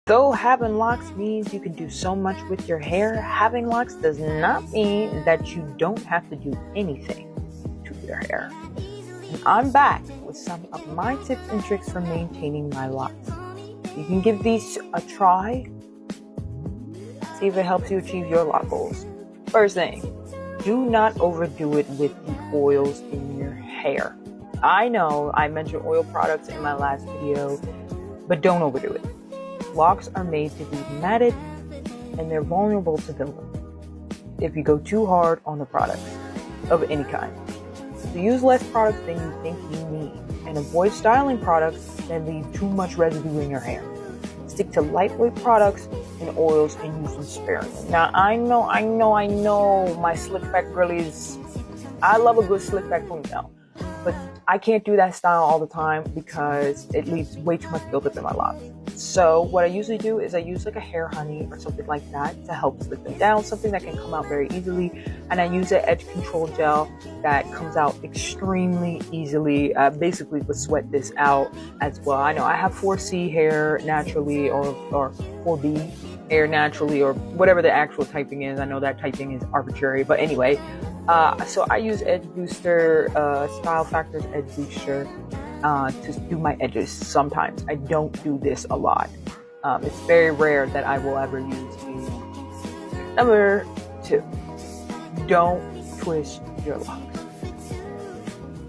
Though having locks means you can do so much with your hair, having locks does not mean that you don't have to do anything to your hair. And I'm back with some of my tips and tricks for maintaining my locks. You can give these a try. See if it helps you achieve your lock goals. First thing, do not overdo it with the oils in your hair. I know I mentioned oil products in my last video, but don't overdo it. Locks are made to be matted and they're vulnerable to buildup if you go too hard on the products of any kind. So use less products than you think you need and avoid styling products that leave too much residue in your hair. Stick to lightweight products and oils and use them sparingly. Now I know my slick back girlies, I love a good slick back ponytail, but I can't do that style all the time because it leaves way too much buildup in my locks. So what I usually do is I use like a hair honey or something like that to help slick them down, something that can come out very easily. And I use an edge control gel that comes out extremely easily. Basically would sweat this out as well. I know I have 4C hair naturally or 4B hair naturally or whatever the actual typing is. I know that typing is arbitrary, but anyway. So I use Edge Booster, Style Factors Edge Booster to do my edges sometimes. I don't do this a lot. It's very rare that I will ever use these. Number 2, don't twist your locks,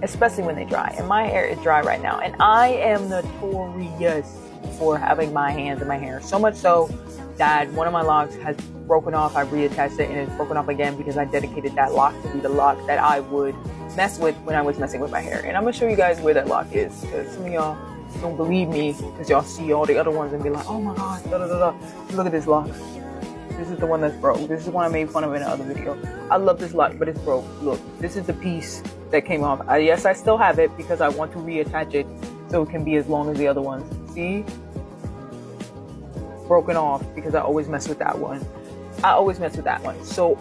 especially when they dry. And my hair is dry right now, and I am notorious for having my hands in my hair. So much so that one of my locks has broken off. I reattached it and it's broken off again because I dedicated that lock to be the lock that I would mess with when I was messing with my hair. And I'm gonna show you guys where that lock is, because some of y'all don't believe me because y'all see all the other ones and be like, oh my god, da da da da. Look at this lock. This is the one that's broke. This is the one I made fun of in the other video. I love this lock, but it's broke. Look, this is the piece that came off. Yes, I still have it because I want to reattach it so it can be as long as the other ones. See? Broken off because I always mess with that one. So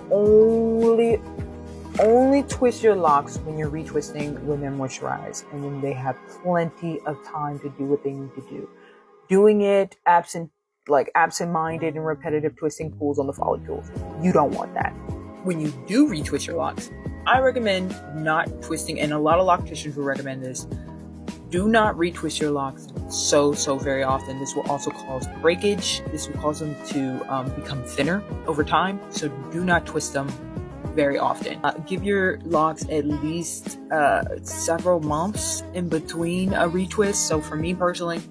only twist your locks when you're retwisting when they're moisturized and when they have plenty of time to do what they need to do. Doing it absent-minded and repetitive twisting pulls on the follicles. You don't want that. When you do retwist your locks, I recommend not twisting, and a lot of locticians will recommend this. Do not retwist your locks so very often. This will also cause breakage. This will cause them to become thinner over time. So do not twist them very often. Give your locks at least several months in between a retwist. So for me personally,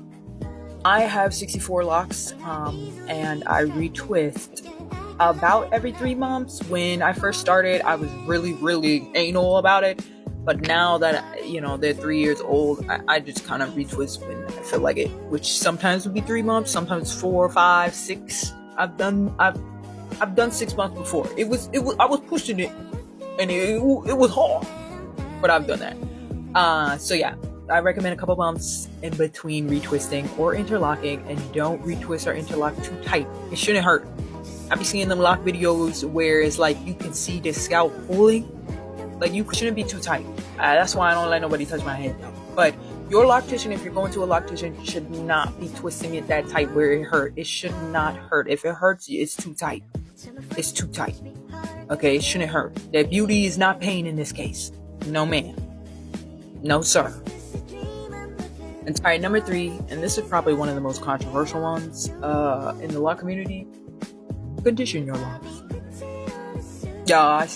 I have 64 locks and I retwist about every 3 months. When I first started, I was really anal about it. But now that, they're 3 years old, I just kind of retwist when I feel like it, which sometimes would be 3 months, sometimes 4, 5, 6. I've done 6 months before. It was I was pushing it, and it was hard, but I've done that. So yeah, I recommend a couple months in between retwisting or interlocking, and don't retwist or interlock too tight. It shouldn't hurt. I be seeing them lock videos where it's like you can see the scalp pulling. Like, you shouldn't be too tight. That's why I don't let nobody touch my head. But your loctician, if you're going to a loctician, should not be twisting it that tight where it hurt. It should not hurt. If it hurts you, it's too tight. It's too tight. Okay, it shouldn't hurt. That beauty is not pain in this case. No ma'am. No sir. And all right, number 3, and this is probably one of the most controversial ones in the lock community. Condition your locks. Yeah,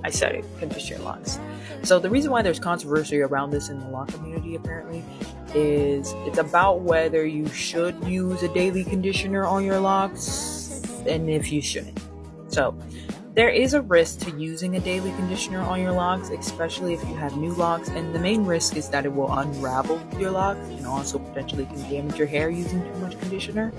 I said it. Condition your locks. So the reason why there's controversy around this in the lock community apparently is it's about whether you should use a daily conditioner on your locks and if you shouldn't. So there is a risk to using a daily conditioner on your locks, especially if you have new locks, and the main risk is that it will unravel your locks and also potentially can damage your hair using too much conditioner.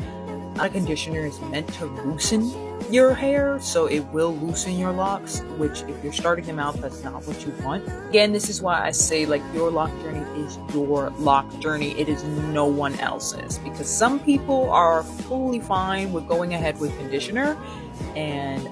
A conditioner is meant to loosen your hair, so it will loosen your locks, which if you're starting them out, that's not what you want. Again, this is why I say, like, your lock journey is your lock journey. It is no one else's, because some people are fully fine with going ahead with conditioner and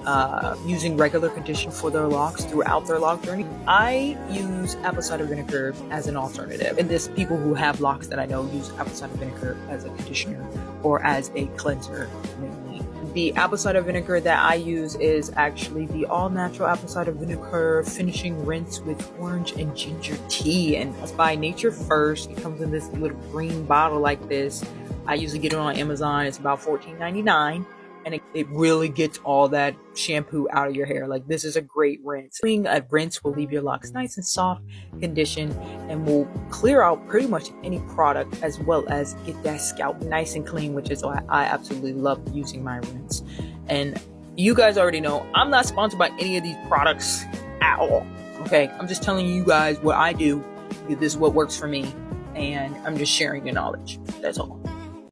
using regular conditioner for their locks throughout their lock journey. I use apple cider vinegar as an alternative, and there's people who have locks that I know use apple cider vinegar as a conditioner or as a cleanser mainly. The apple cider vinegar that I use is actually the all natural apple cider vinegar finishing rinse with orange and ginger tea, and it's by Nature First. It comes in this little green bottle like this. I usually get it on Amazon. It's about $14.99. And it really gets all that shampoo out of your hair. Like, this is a great rinse. Doing a rinse will leave your locks nice and soft, conditioned, and will clear out pretty much any product, as well as get that scalp nice and clean, which is why I absolutely love using my rinse. And you guys already know I'm not sponsored by any of these products at all. Okay, I'm just telling you guys what I do. This is what works for me, and I'm just sharing your knowledge. That's all.